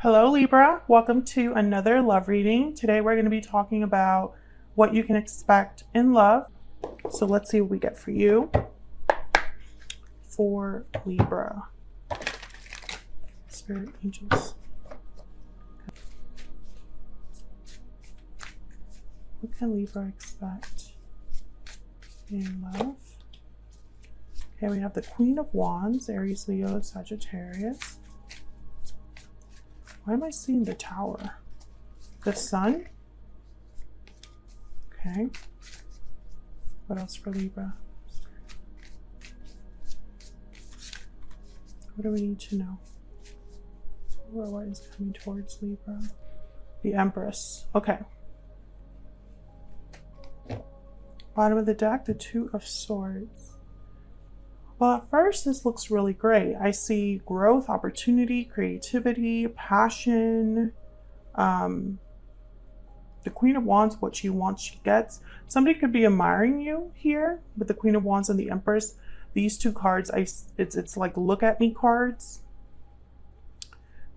Hello Libra, welcome to another love reading. Today we're going to be talking about what you can expect in love. So let's see what we get for you for Libra. Spirit angels. What can Libra expect in love? Okay, we have the Queen of Wands, Aries, Leo, Sagittarius. Why am I seeing the Tower? The Sun? Okay. What else for Libra? What do we need to know? Or what is coming towards Libra? The Empress. Okay. Bottom of the deck, the Two of Swords. Well, at first, this looks really great. I see growth, opportunity, creativity, passion. The Queen of Wands, what she wants, she gets. Somebody could be admiring you here with the Queen of Wands and the Empress. These two cards, it's like look at me cards.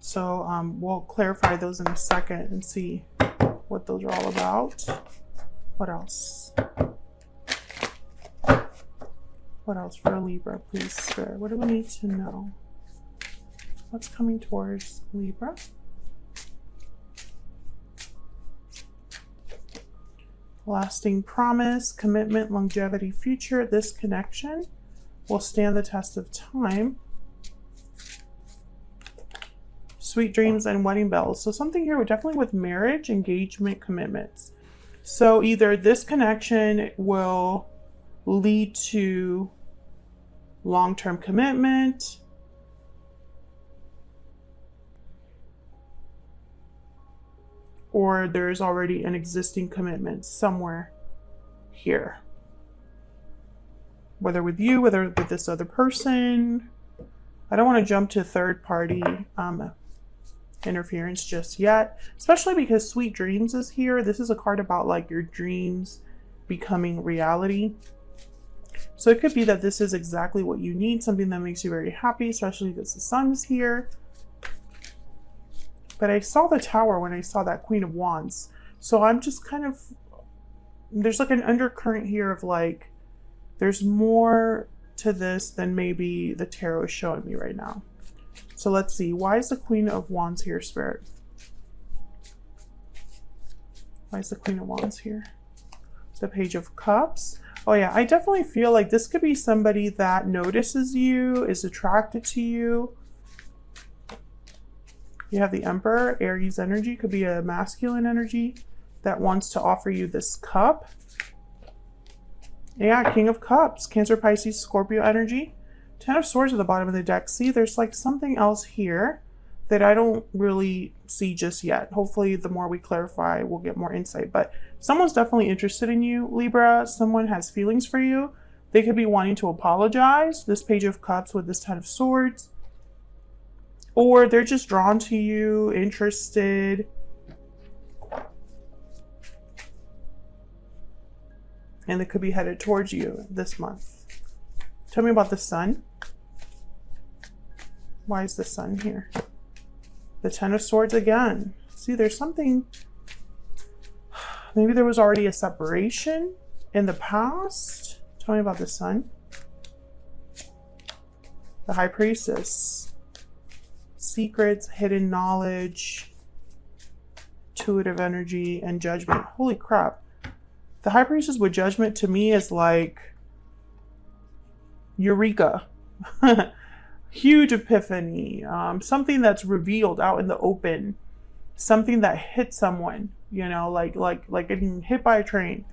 So we'll clarify those in a second and see what those are all about. What else? What else for Libra, please, Spirit? What do we need to know? What's coming towards Libra? Lasting promise, commitment, longevity, future. This connection will stand the test of time. Sweet dreams and wedding bells. So something here definitely with marriage, engagement, commitments. So either this connection will lead to long-term commitment, or there's already an existing commitment somewhere here, whether with you, whether with this other person. I don't want to jump to third-party interference just yet, especially because Sweet Dreams is here. This is a card about like your dreams becoming reality. So it could be that this is exactly what you need, something that makes you very happy, especially because the Sun is here. But I saw the Tower when I saw that Queen of Wands. So I'm just kind of, there's like an undercurrent here of like, there's more to this than maybe the tarot is showing me right now. So let's see, why is the Queen of Wands here, Spirit? Why is the Queen of Wands here? The Page of Cups. Oh yeah, I definitely feel like this could be somebody that notices you, is attracted to you. You have the Emperor, Aries energy, could be a masculine energy that wants to offer you this cup. Yeah, King of Cups, Cancer, Pisces, Scorpio energy. Ten of Swords at the bottom of the deck. See, there's like something else here that I don't really see just yet. Hopefully the more we clarify, we'll get more insight. But someone's definitely interested in you, Libra. Someone has feelings for you. They could be wanting to apologize. This Page of Cups with this Ten of Swords. Or they're just drawn to you, interested. And they could be headed towards you this month. Tell me about the Sun. Why is the Sun here? The Ten of Swords again. See, there's something, maybe there was already a separation in the past. Tell me about the Sun. The High Priestess. Secrets, hidden knowledge, intuitive energy, and judgment. Holy crap. The High Priestess with judgment to me is like eureka. Huge epiphany, something that's revealed out in the open, something that hit someone, you know, like getting hit by a train.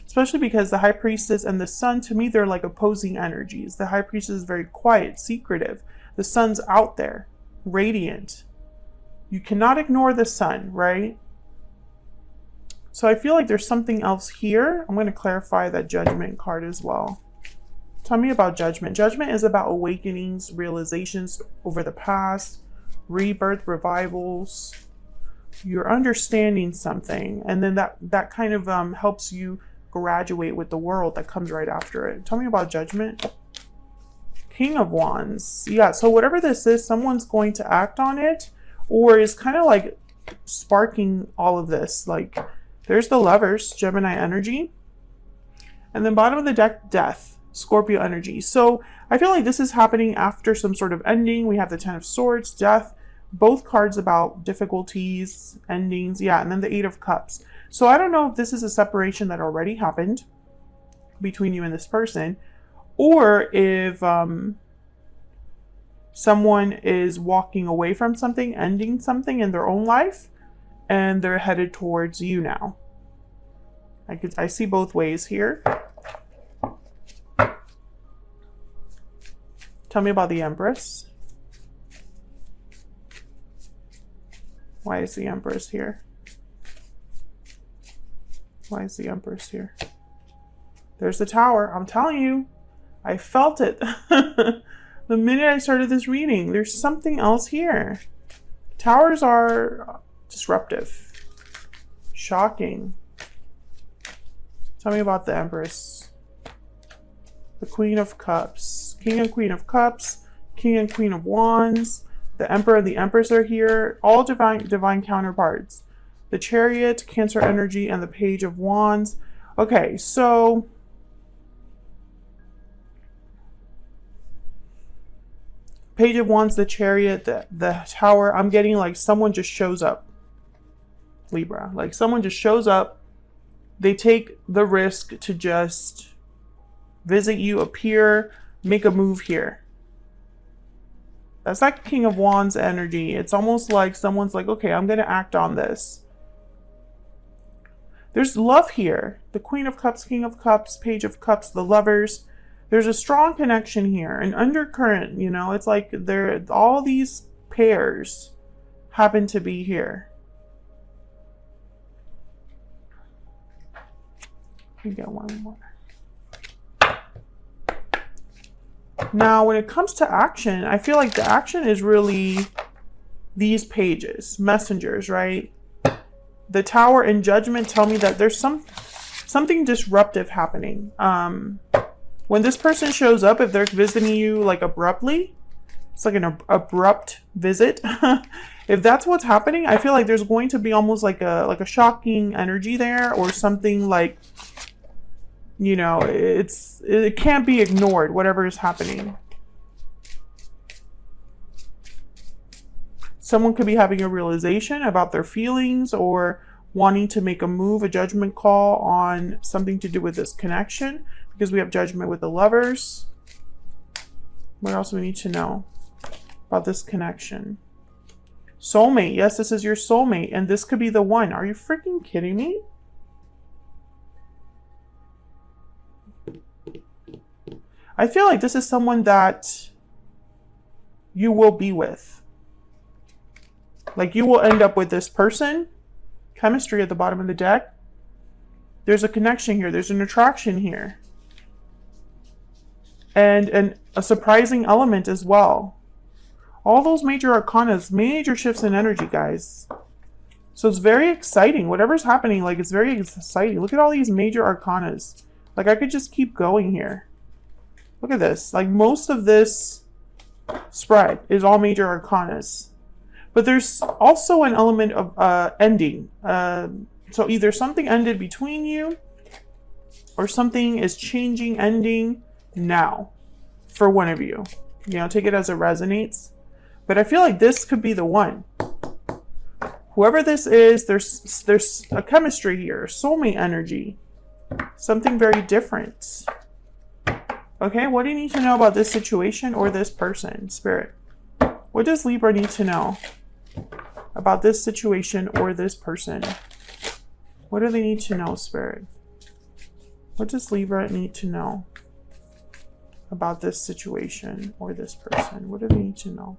Especially because the High Priestess and the Sun, to me, they're like opposing energies. The High Priestess is very quiet, secretive. The Sun's out there, radiant. You cannot ignore the Sun, right? So I feel like there's something else here. I'm going to clarify that Judgment card as well. Tell me about Judgment. Judgment is about awakenings, realizations over the past, rebirth, revivals. You're understanding something, and then that kind of helps you graduate with the world that comes right after it. Tell me about Judgment. King of Wands. Yeah, so whatever this is, someone's going to act on it, or is kind of like sparking all of this. Like, there's the Lovers, Gemini energy. And then bottom of the deck, Death, Scorpio energy. So I feel like this is happening after some sort of ending. We have the Ten of Swords, Death, both cards about difficulties, endings. Yeah, and then the Eight of Cups. So I don't know if this is a separation that already happened between you and this person, or if someone is walking away from something, ending something in their own life, and they're headed towards you now. I see both ways here. Tell me about the Empress. Why is the Empress here? Why is the Empress here? There's the Tower. I'm telling you, I felt it. The minute I started this reading, there's something else here. Towers are disruptive, shocking. Tell me about the Empress. The Queen of Cups, King and Queen of Cups, King and Queen of Wands. The Emperor and the Empress are here, all divine counterparts. The Chariot, Cancer energy, and the Page of Wands. Okay, so Page of Wands, the Chariot, the Tower. I'm getting like someone just shows up, Libra. Like someone just shows up. They take the risk to just visit you, appear, make a move here. That's like King of Wands energy. It's almost like someone's like, okay, I'm going to act on this. There's love here. The Queen of Cups, King of Cups, Page of Cups, the Lovers. There's a strong connection here, an undercurrent, you know. It's like all these pairs happen to be here. We get one more. Now, when it comes to action, I feel like the action is really these pages, messengers, right? The Tower and Judgment tell me that there's something disruptive happening. When this person shows up, if they're visiting you like abruptly, it's like an abrupt visit. If that's what's happening, I feel like there's going to be almost like a shocking energy there, or something like, you know, it can't be ignored, whatever is happening. Someone could be having a realization about their feelings, or wanting to make a move, a judgment call on something to do with this connection, because we have Judgment with the Lovers. What else do we need to know about this connection? Soulmate. Yes, this is your soulmate, and this could be the one. Are you freaking kidding me? I feel like this is someone that you will be with. Like, you will end up with this person. Chemistry at the bottom of the deck. There's a connection here. There's an attraction here. And a surprising element as well. All those major arcanas, major shifts in energy, guys. So it's very exciting. Whatever's happening, like, it's very exciting. Look at all these major arcanas. Like, I could just keep going here. Look at this. Like, most of this spread is all major arcanas. But there's also an element of ending. So either something ended between you, or something is changing, ending now for one of you. You know, take it as it resonates. But I feel like this could be the one. Whoever this is, there's a chemistry here, soulmate energy. Something very different. Okay, what do you need to know about this situation or this person, Spirit? What does Libra need to know about this situation or this person? What do they need to know, Spirit? What does Libra need to know about this situation or this person? What do they need to know?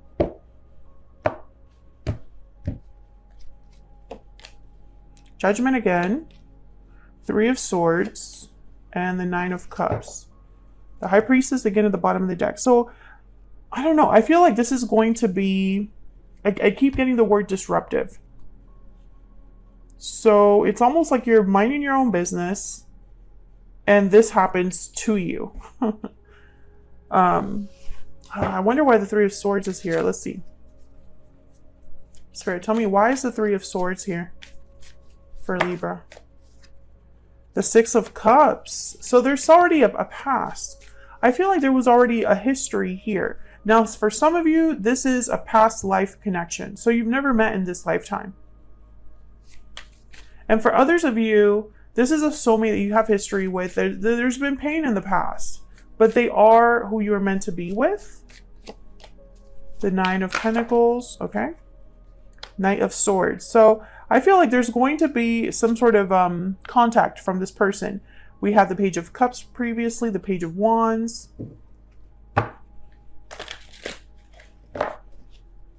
Judgment again. Three of Swords. And the Nine of Cups. The High Priestess again at the bottom of the deck. So, I don't know. I feel like this is going to be... I keep getting the word disruptive. So, it's almost like you're minding your own business, and this happens to you. I wonder why the Three of Swords is here. Let's see. Spirit, tell me, why is the Three of Swords here for Libra? The Six of Cups. So there's already a past. I feel like there was already a history here. Now, for some of you, this is a past life connection. So you've never met in this lifetime. And for others of you, this is a soulmate that you have history with. There's been pain in the past, but they are who you are meant to be with. The Nine of Pentacles, okay? Knight of Swords. So I feel like there's going to be some sort of contact from this person. We had the Page of Cups previously, the Page of Wands.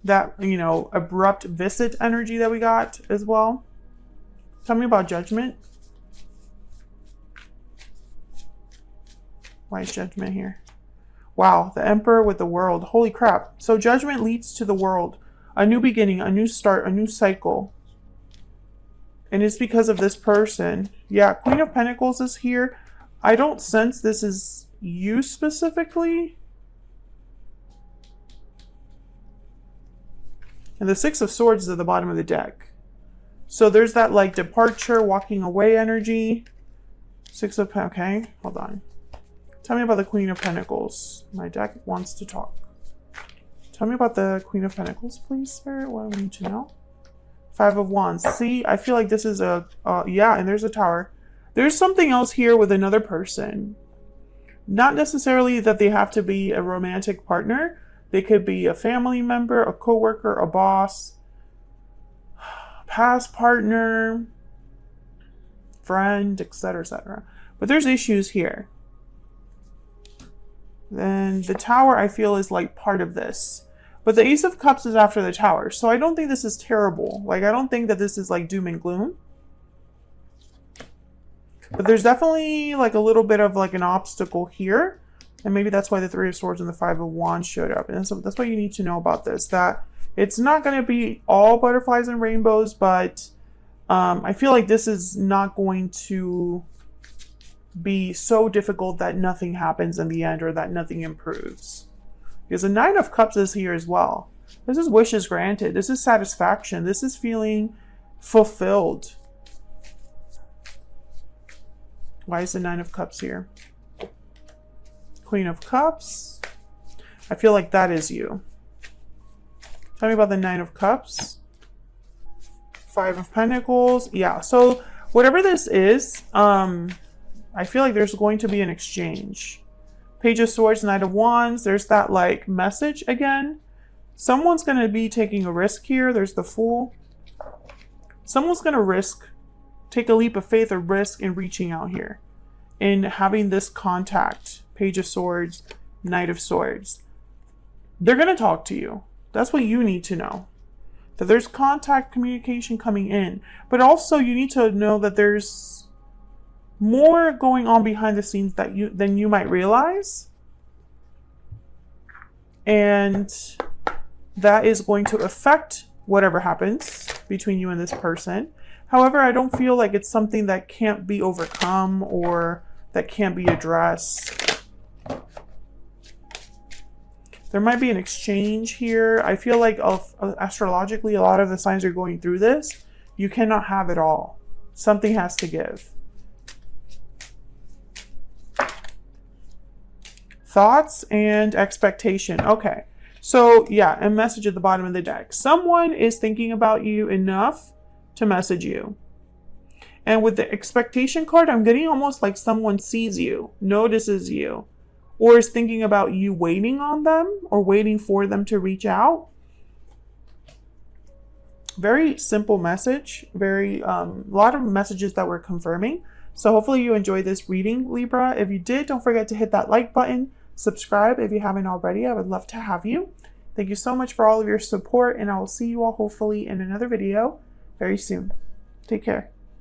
That, you know, abrupt visit energy that we got as well. Tell me about Judgment. Why is Judgment here? Wow, the Emperor with the World. Holy crap. So Judgment leads to the world. A new beginning, a new start, a new cycle. And it's because of this person. Yeah, Queen of Pentacles is here. I don't sense this is you specifically. And the Six of Swords is at the bottom of the deck. So there's that like departure, walking away energy. Six of Pentacles. Okay, hold on. Tell me about the Queen of Pentacles. My deck wants to talk. Tell me about the Queen of Pentacles, please, Spirit. What do I need to know? Five of Wands. See, I feel like this is a... yeah, and there's a Tower. There's something else here with another person. Not necessarily that they have to be a romantic partner. They could be a family member, a coworker, a boss, past partner, friend, etc., etc. But there's issues here. Then the Tower, I feel, is like part of this. But the Ace of Cups is after the Tower. So I don't think this is terrible. Like, I don't think that this is like doom and gloom. But there's definitely like a little bit of like an obstacle here. And maybe that's why the Three of Swords and the Five of Wands showed up. And so that's what you need to know about this. That it's not going to be all butterflies and rainbows. But I feel like this is not going to be so difficult that nothing happens in the end or that nothing improves. Because the Nine of Cups is here as well. This is wishes granted. This is satisfaction. This is feeling fulfilled. Why is the Nine of Cups here? Queen of Cups. I feel like that is you. Tell me about the Nine of Cups. Five of Pentacles. Yeah, so whatever this is, I feel like there's going to be an exchange. Page of Swords, Knight of Wands. There's that like message again. Someone's going to be taking a risk here. There's the Fool. Someone's going to take a leap of faith or risk in reaching out here. In having this contact. Page of Swords, Knight of Swords. They're going to talk to you. That's what you need to know. That there's contact, communication coming in. But also you need to know that there's more going on behind the scenes than you might realize. And that is going to affect whatever happens between you and this person. However, I don't feel like it's something that can't be overcome or that can't be addressed. There might be an exchange here. I feel like astrologically, a lot of the signs are going through this. You cannot have it all. Something has to give. Thoughts and expectation. Okay. So yeah, a message at the bottom of the deck. Someone is thinking about you enough to message you. And with the expectation card, I'm getting almost like someone sees you, notices you, or is thinking about you waiting on them or waiting for them to reach out. Very simple message. A lot of messages that we're confirming. So hopefully you enjoyed this reading, Libra. If you did, don't forget to hit that like button. Subscribe if you haven't already. I would love to have you. Thank you so much for all of your support, and I will see you all hopefully in another video very soon. Take care.